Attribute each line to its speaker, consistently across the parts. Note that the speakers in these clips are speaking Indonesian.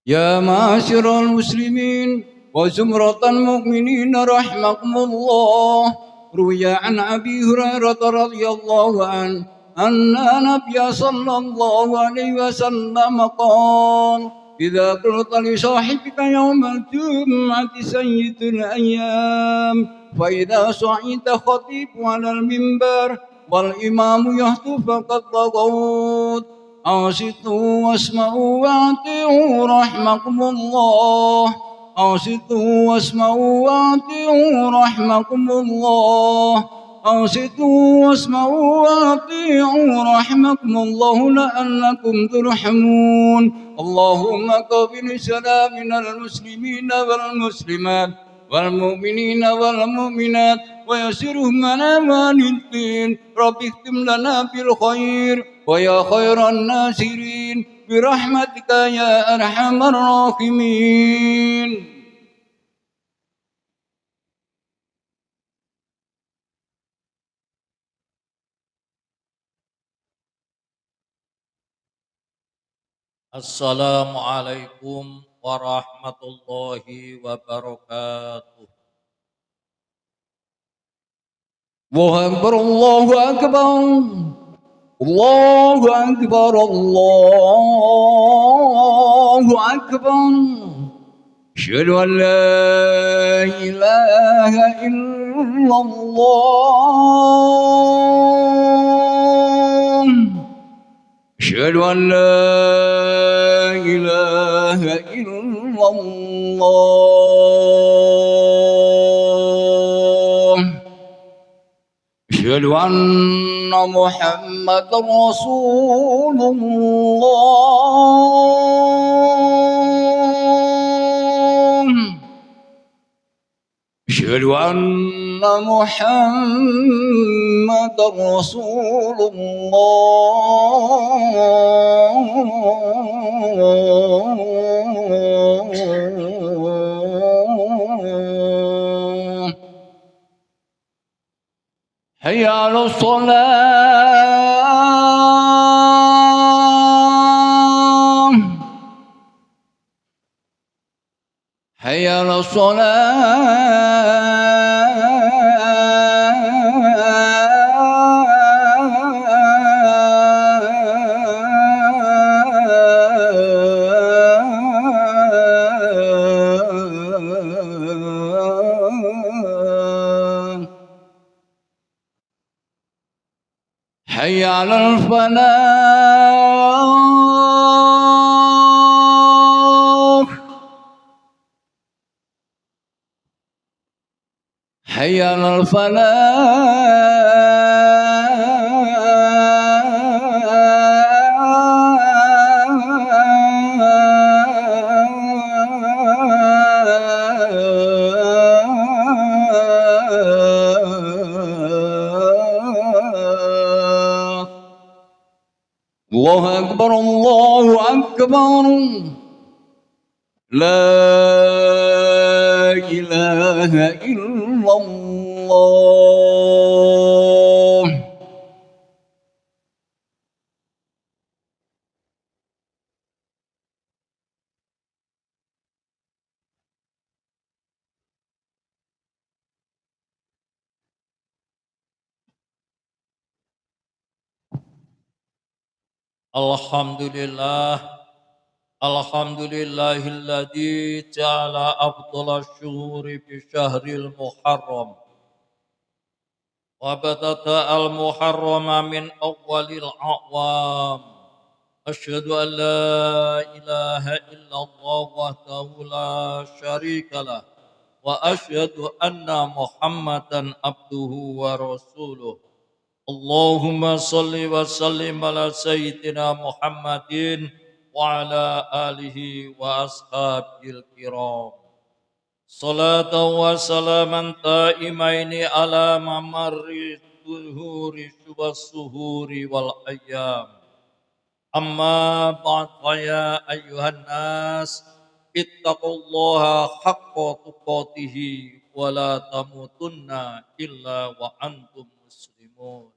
Speaker 1: يا معاشر المسلمين وزمرة المؤمنين رحمكم الله، روي عن أبي هريرة رضي الله عنه أن النبي صلى الله عليه وسلم قال: إذا قلت لصاحبك يوم الجمعة سيد الأيام، فإذا صعد خطيب على المنبر والإمام يخطب فقد لغوت، أنصتوا واسمعوا وأطيعوا رحمكم الله. أنصتوا واسمعوا وأطيعوا رحمكم الله. أنصتوا واسمعوا وأطيعوا رحمكم الله لعلكم ترحمون. اللهم قبل سلامنا المسلمين والمسلمات والمؤمنين والمؤمنات ويسرهم على والدين. رب اختم لنا بالخير ويا خير الناصرين برحمتك يا أرحم الراحمين.
Speaker 2: Assalamualaikum warahmatullahi wabarakatuh.
Speaker 1: الله أكبر الله أكبر الله أكبر الله أكبر. أشهد أن لا إله إلا الله. أشهد أن لا إله إلا الله. أشهد أن محمدا رسول الله. أشهد أن محمدا رسول الله. حي على الصلاة. حي على الصلاة. حي على الفلاح. حي على الفلاح. الله أكبر الله أكبر. لا إله إلا الله.
Speaker 2: Alhamdulillahilladzi ja'ala afdhalasy syuhuri fi syahril muharram wa badata al-muharrama min awwalil a'wam. Asyhadu an la ilaha illallah wahdahu la syarikalah wa asyhadu anna Muhammadan abduhu wa rasuluh. Allahumma salli wa sallim ala sayyidina Muhammadin wa ala alihi wa ashabil kiram. Salatan wa salaman ta'imaini ala mamarri duhuri suhuri wal ayyam. Amma ba'd fa ya ayyuhan nas ittaqullaha haqqa tuqatih wa la tamutunna illa wa antum muslimun.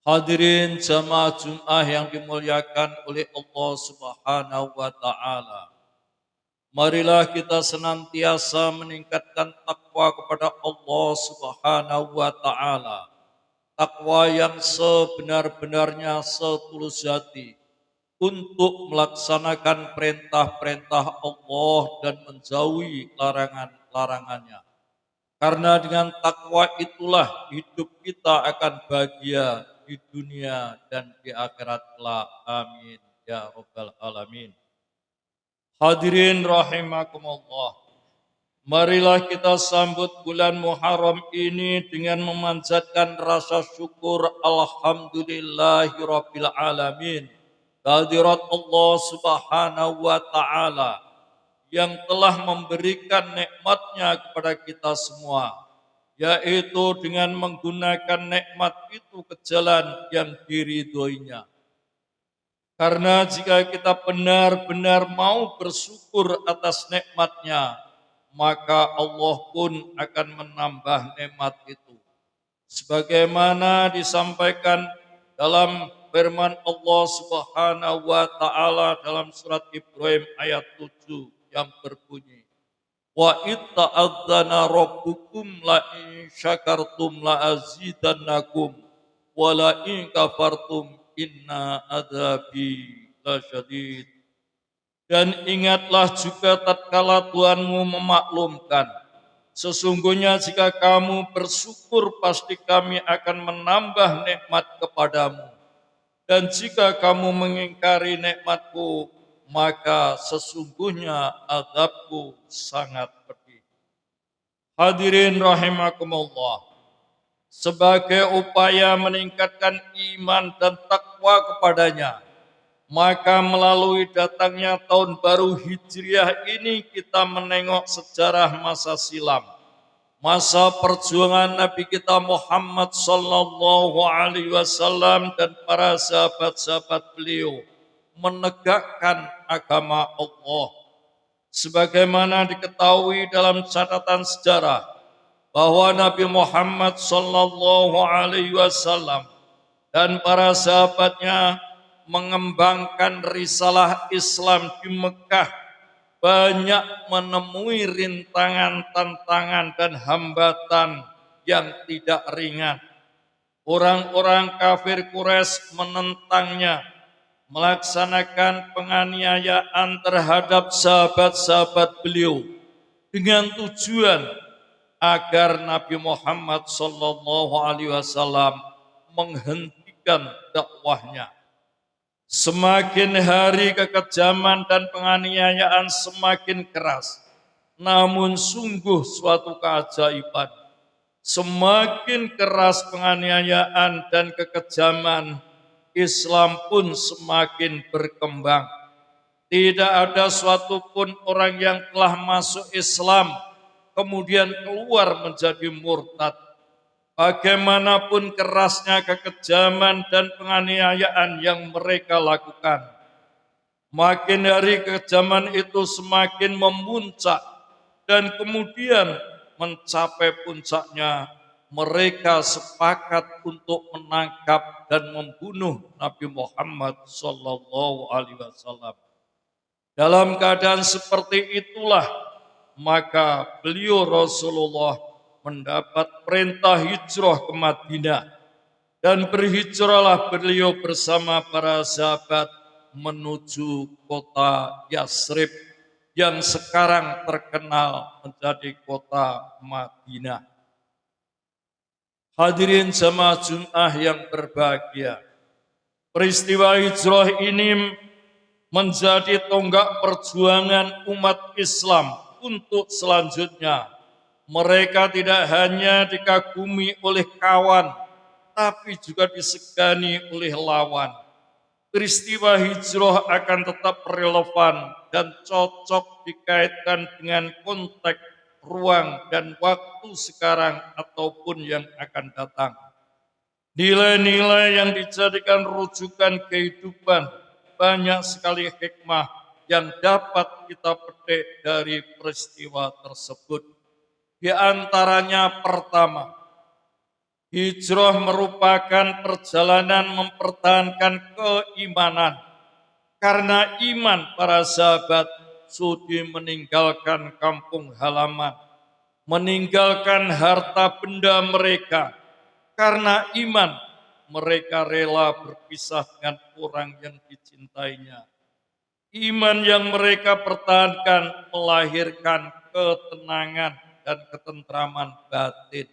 Speaker 2: Hadirin jamaah Jum'ah yang dimuliakan oleh Allah Subhanahu wa taala. Marilah kita senantiasa meningkatkan takwa kepada Allah Subhanahu wa taala. Takwa yang sebenar-benarnya setulus hati untuk melaksanakan perintah-perintah Allah dan menjauhi larangan-larangannya. Karena dengan takwa itulah hidup kita akan bahagia di dunia dan di akhirat kelak. Amin ya rabbal alamin. Hadirin rahimakumullah. Marilah kita sambut bulan Muharram ini dengan memanjatkan rasa syukur alhamdulillahirabbil alamin. Kehadirat Allah Subhanahu wa taala yang telah memberikan nikmatnya kepada kita semua, yaitu dengan menggunakan nikmat itu ke jalan yang diridhoinya. Karena jika kita benar-benar mau bersyukur atas nikmatnya, maka Allah pun akan menambah nikmat itu. Sebagaimana disampaikan dalam firman Allah Subhanahu wa taala dalam surat Ibrahim ayat 7 yang berbunyi, wa itta'adzana rabbukum la in syakartum la azidannakum wa la in kafartum inna adzabi lasyadid. Dan ingatlah juga tatkala Tuhanmu memaklumkan, sesungguhnya jika kamu bersyukur pasti kami akan menambah nikmat kepadamu. Dan jika kamu mengingkari nikmatku, maka sesungguhnya azabku sangat pedih. Hadirin rahimakumullah. Sebagai upaya meningkatkan iman dan takwa kepadanya, maka melalui datangnya tahun baru Hijriah ini kita menengok sejarah masa silam. Masa perjuangan Nabi kita Muhammad sallallahu alaihi wasallam dan para sahabat-sahabat beliau menegakkan agama Allah. Sebagaimana diketahui dalam catatan sejarah bahwa Nabi Muhammad sallallahu alaihi wasallam dan para sahabatnya mengembangkan risalah Islam di Mekah, banyak menemui rintangan, tantangan dan hambatan yang tidak ringan. Orang-orang kafir Quraisy menentangnya, melaksanakan penganiayaan terhadap sahabat-sahabat beliau dengan tujuan agar Nabi Muhammad sallallahu alaihi wasallam menghentikan dakwahnya. Semakin hari kekejaman dan penganiayaan semakin keras. Namun sungguh suatu keajaiban. Semakin keras penganiayaan dan kekejaman, Islam pun semakin berkembang. Tidak ada suatu pun orang yang telah masuk Islam kemudian keluar menjadi murtad. Bagaimanapun kerasnya kekejaman dan penganiayaan yang mereka lakukan, makin hari kekejaman itu semakin memuncak dan kemudian mencapai puncaknya. Mereka sepakat untuk menangkap dan membunuh Nabi Muhammad sallallahu alaihi wasallam. Dalam keadaan seperti itulah maka beliau Rasulullah mendapat perintah hijrah ke Madinah dan berhijrahlah beliau bersama para sahabat menuju kota Yasrib yang sekarang terkenal menjadi kota Madinah. Hadirin jamaah Jumat yang berbahagia, peristiwa hijrah ini menjadi tonggak perjuangan umat Islam untuk selanjutnya. Mereka tidak hanya dikagumi oleh kawan, tapi juga disegani oleh lawan. Peristiwa hijrah akan tetap relevan dan cocok dikaitkan dengan konteks ruang dan waktu sekarang ataupun yang akan datang. Nilai-nilai yang dijadikan rujukan kehidupan, banyak sekali hikmah yang dapat kita petik dari peristiwa tersebut. Di antaranya pertama, hijrah merupakan perjalanan mempertahankan keimanan. Karena iman para sahabat sudi meninggalkan kampung halaman, meninggalkan harta benda mereka. Karena iman, mereka rela berpisah dengan orang yang dicintainya. Iman yang mereka pertahankan melahirkan ketenangan dan ketentraman batin.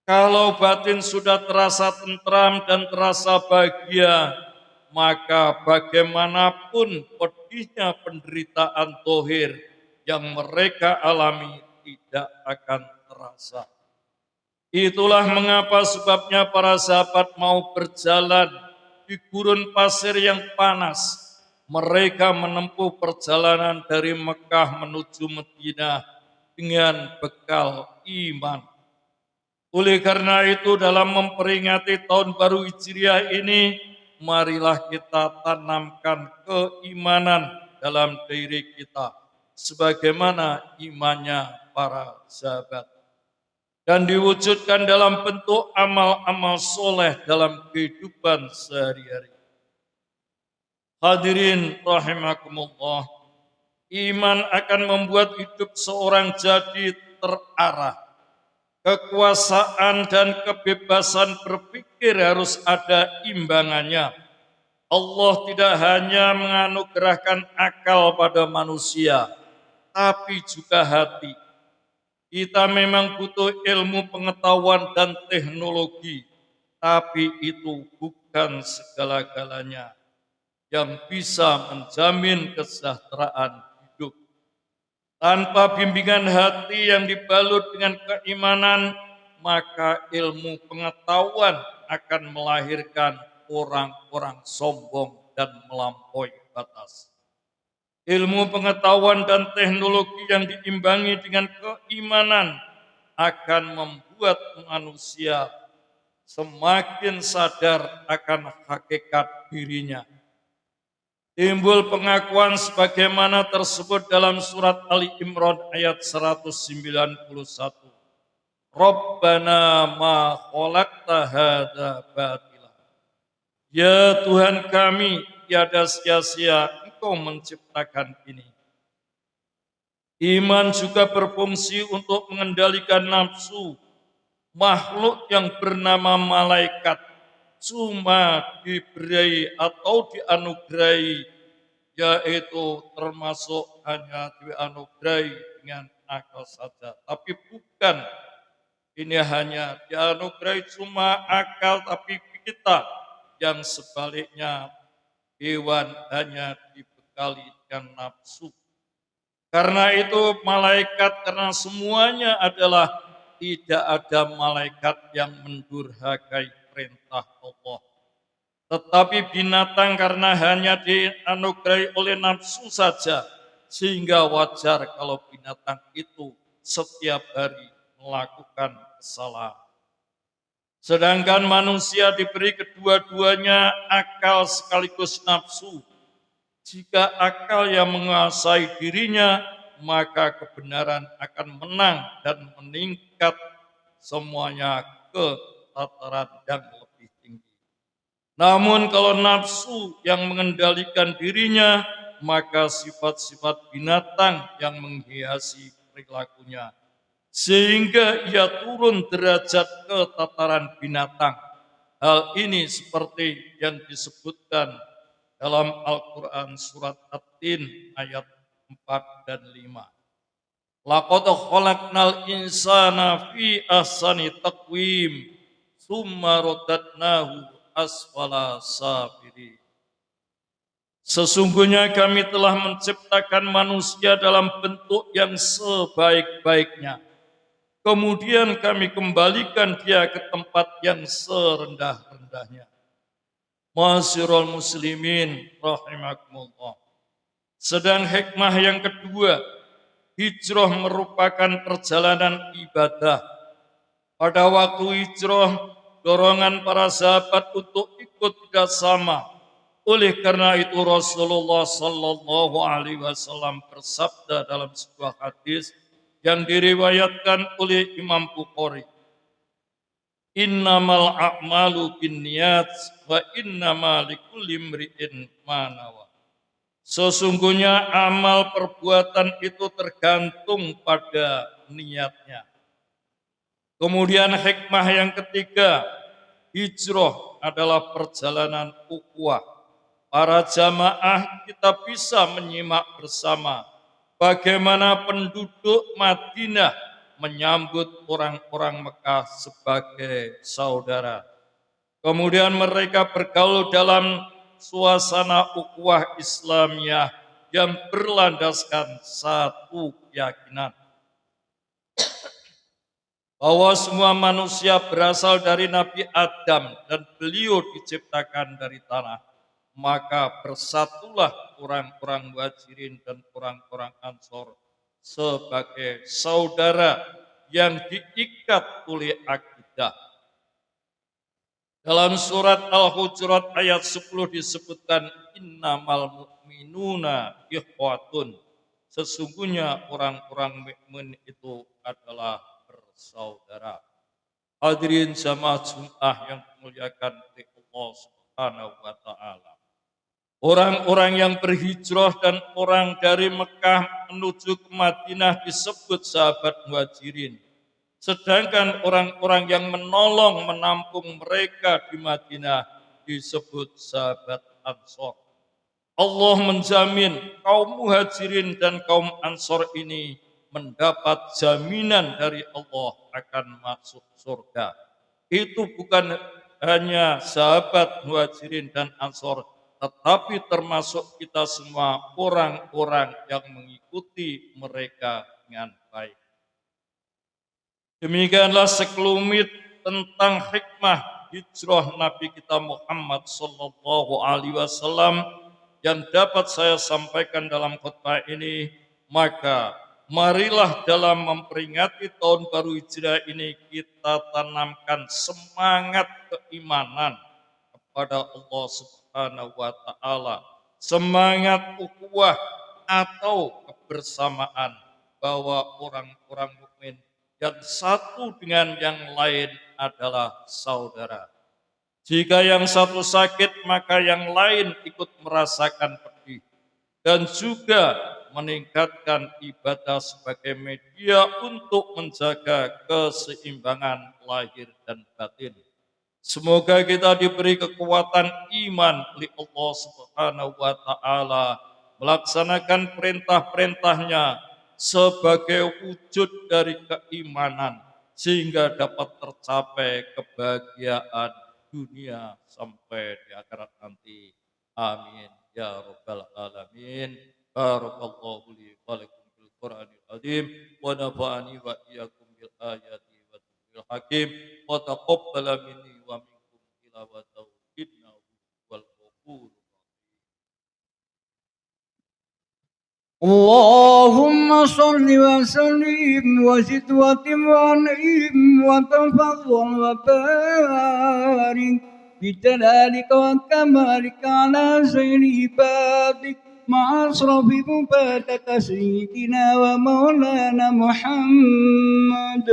Speaker 2: Kalau batin sudah terasa tentram dan terasa bahagia, maka bagaimanapun pedihnya penderitaan tohir yang mereka alami tidak akan terasa. Itulah mengapa sebabnya para sahabat mau berjalan di gurun pasir yang panas. Mereka menempuh perjalanan dari Mekah menuju Madinah dengan bekal iman. Oleh karena itu dalam memperingati tahun baru Hijriah ini, marilah kita tanamkan keimanan dalam diri kita, sebagaimana imannya para sahabat. Dan diwujudkan dalam bentuk amal-amal soleh dalam kehidupan sehari-hari. Hadirin rahimakumullah, iman akan membuat hidup seorang jadi terarah. Kekuasaan dan kebebasan berpikir harus ada imbangannya. Allah tidak hanya menganugerahkan akal pada manusia, tapi juga hati. Kita memang butuh ilmu pengetahuan dan teknologi, tapi itu bukan segala-galanya yang bisa menjamin kesejahteraan hidup. Tanpa bimbingan hati yang dibalut dengan keimanan, maka ilmu pengetahuan akan melahirkan orang-orang sombong dan melampaui batas. Ilmu pengetahuan dan teknologi yang diimbangi dengan keimanan akan membuat manusia semakin sadar akan hakikat dirinya. Timbul pengakuan sebagaimana tersebut dalam surat Ali Imran ayat 191. Rabbana ma khalaqta hadza batila. Ya Tuhan kami, tiada sia-sia Engkau menciptakan ini. Iman juga berfungsi untuk mengendalikan nafsu. Makhluk yang bernama malaikat cuma diberi atau dianugerahi, yaitu termasuk hanya dianugerahi dengan akal saja. Tapi bukan, ini hanya dianugerahi cuma akal, tapi kita yang sebaliknya hewan hanya dibekali dengan nafsu. Karena itu malaikat, karena semuanya adalah tidak ada malaikat yang mendurhakai perintah Allah. Tetapi binatang karena hanya dianugerahi oleh nafsu saja, sehingga wajar kalau binatang itu setiap hari melakukan kesalahan. Sedangkan manusia diberi kedua-duanya akal sekaligus nafsu. Jika akal yang menguasai dirinya, maka kebenaran akan menang dan meningkat semuanya ke tataran yang lebih tinggi. Namun kalau nafsu yang mengendalikan dirinya, maka sifat-sifat binatang yang menghiasi perilakunya. Sehingga ia turun derajat ke tataran binatang. Hal ini seperti yang disebutkan dalam Al-Quran surat At-Tin ayat 4 dan 5. Laqad khalaqnal insana fi ahsani taqwim summa radadnahu asfala safilin. Sesungguhnya kami telah menciptakan manusia dalam bentuk yang sebaik-baiknya. Kemudian kami kembalikan dia ke tempat yang serendah-rendahnya. Ma'asyiral muslimin rahimakumullah. Sedang hikmah yang kedua, hijrah merupakan perjalanan ibadah. Pada waktu hijrah, dorongan para sahabat untuk ikut tidak sama. Oleh karena itu Rasulullah sallallahu alaihi wasallam bersabda dalam sebuah hadis yang diriwayatkan oleh Imam Bukhari. Innamal a'malu binniyat wa innama likulli imri'in ma nawa. Sesungguhnya amal perbuatan itu tergantung pada niatnya. Kemudian hikmah yang ketiga, hijrah adalah perjalanan ukhuwah. Para jamaah kita bisa menyimak bersama bagaimana penduduk Madinah menyambut orang-orang Mekah sebagai saudara. Kemudian mereka bergaul dalam suasana ukhuwah Islamiyah yang berlandaskan satu keyakinan bahwa semua manusia berasal dari Nabi Adam dan beliau diciptakan dari tanah. Maka bersatulah orang-orang Muhajirin dan orang-orang Ansor sebagai saudara yang diikat oleh akidah. Dalam surat Al-Hujurat ayat 10 disebutkan innamal mu'minuna ikhwatun. Sesungguhnya orang-orang mukmin itu adalah bersaudara. Hadirin jamaah Jumat yang dimuliakan oleh Allah Subhanahu wa taala. Orang-orang yang berhijrah dan orang dari Mekah menuju ke Madinah disebut sahabat Muhajirin. Sedangkan orang-orang yang menolong menampung mereka di Madinah disebut sahabat Ansor. Allah menjamin kaum Muhajirin dan kaum Ansor ini mendapat jaminan dari Allah akan masuk surga. Itu bukan hanya sahabat Muhajirin dan Ansor, tetapi termasuk kita semua orang-orang yang mengikuti mereka dengan baik. Demikianlah sekelumit tentang hikmah hijrah Nabi kita Muhammad sallallahu alaihi wasallam yang dapat saya sampaikan dalam khutbah ini. Maka marilah dalam memperingati tahun baru Hijrah ini kita tanamkan semangat keimanan kepada Allah Subhanahu wa taala, semangat ukhuwah atau kebersamaan bahwa orang-orang mukmin yang satu dengan yang lain adalah saudara. Jika yang satu sakit, maka yang lain ikut merasakan pedih. Dan juga meningkatkan ibadah sebagai media untuk menjaga keseimbangan lahir dan batin. Semoga kita diberi kekuatan iman oleh Allah Subhanahu wa taala, melaksanakan perintah-perintahnya sebagai wujud dari keimanan sehingga dapat tercapai kebahagiaan dunia sampai di akhirat nanti. Amin ya rabbal alamin. Barakallahu li wa lakum bil Qur'anil azim wa nafa'ani wa iyyakum bil ayati wa dzikril hakim wa taqabbala minni wa minkum tilawatahu innahu wal ghafurur rahim.
Speaker 1: اللهم صل وسلم وزد وتم وانعم وتفضل وبارك بجلالك وكمالك على سيد عبادك مع أشرف عبادك سيدنا ومولانا محمد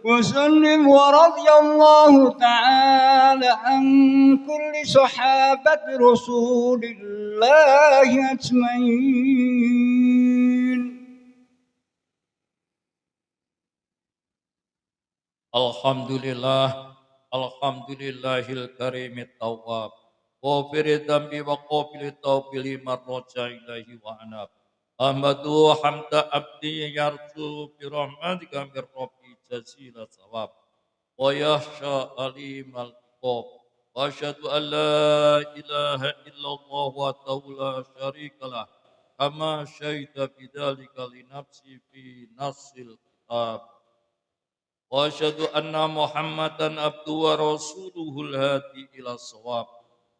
Speaker 1: وسلم. ورضي الله تعالى عن كل صحابة رسول الله أجمعين.
Speaker 2: Alhamdulillah, alhamdulillahil karimit tawwab. Ghafiri dhambi wa qabili tawbili marroja ilahi wa anab. Ahmadu hamda abdi yarju birahmatika min rabbi jazila sawab. Wa yahsha alimal iqab. Wa asyhadu an la ilaha illallah wa la syarika lah. Kama syahida bidzalika li nafsi fi nasil kitab. Wa asyhadu anna Muhammadan abduhu wa rasuluhul hadi ila shawab.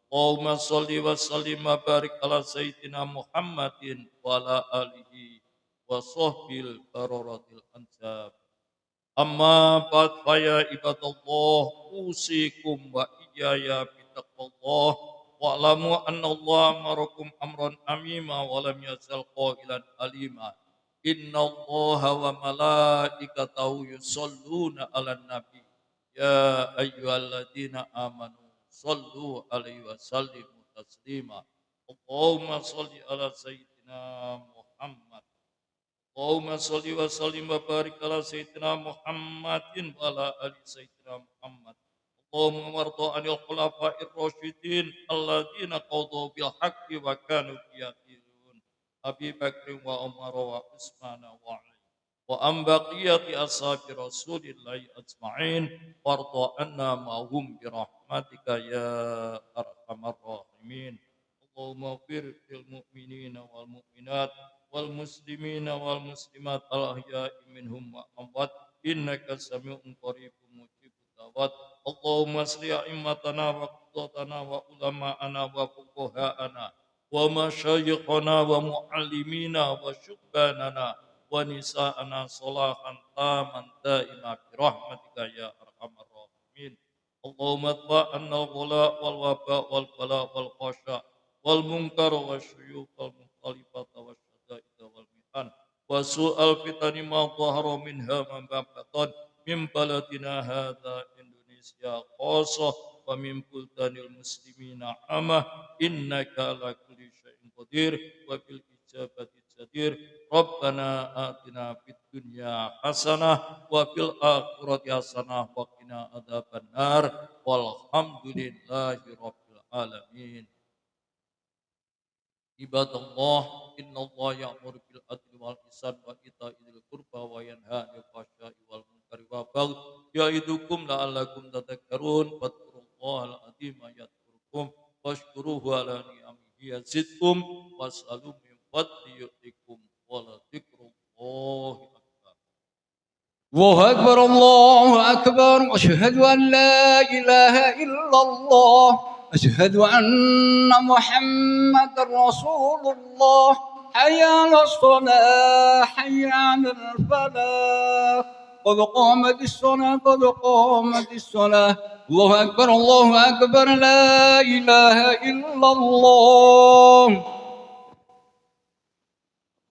Speaker 2: Allahumma shalli wa sallim wa barik ala sayyidina Muhammadin wa ala alihi wa sahbil bararatil ansab. Amma ba'd fa ya ibadallah usikum wa iyaya bitaqwallah wa alamu anna Allah amarakum amran amima wa lam yazal qailan alima. Inna Allah wa malaikatahu yusalluna ala nabi. Ya ayyuhalladzina amanu sallu alaihi wa sallimu taslima. Allahumma salli ala sayyidina سيدنا محمد اللهم صل وسلم وبارك على سيدنا محمد وعلى آل سيدنا محمد اللهم وارض عن الخلفاء الراشدين الذين قضوا بالحق وكانوا يهتدون أبي بكر وعمر وعثمان وعلي وعن بقية أصحاب رسول الله أجمعين وارض عنا معهم برحمتك يا أرحم الراحمين اللهم اغفر للمؤمنين والمؤمنات والمسلمين والمسلمات الأحياء منهم والأموات إنك سميع قريب مجيب الدعوات اللهم اصلح أئمتنا وقضاتنا وعلماءنا وفقهاءنا ومشايخنا ومعلمينا وشباننا ونساءنا صلاحا تاما دائما برحمتك يا أرحم الراحمين اللهم ادفع عنا الغلاء والوباء والبلاء والفحشاء والمنكر والشيوخ والمختلفات والشدائد والمحن وسوء الفتن ما ظهر منها وما بطن من بلدنا هذا إندونيسيا خاصة ومن بلدان المسلمين عامة إنك على كل شيء قدير وبالإجابة جدير ربنا آتنا في الدنيا حسنة وفي الآخرة حسنة وقنا عذاب النار والحمد لله رب العالمين عباد الله إن الله يأمر بالعدل والإحسان وإيتاء ذي القربى وينهى عن الفحشاء والمنكر والبغي يعظكم لعلكم تذكرون فاذكروا الله العظيم يذكركم واشكروه على نعمه يزدكم واسألوا من فضله يؤتكم ولذكر الله أكبر.
Speaker 1: الله أكبر الله أكبر أشهد أن لا إله إلا الله أشهد أن محمد رسول الله حي على الصلاة حي على الفلاح قد قامت الصلاة قد قامت الصلاة الله أكبر لا إله إلا الله.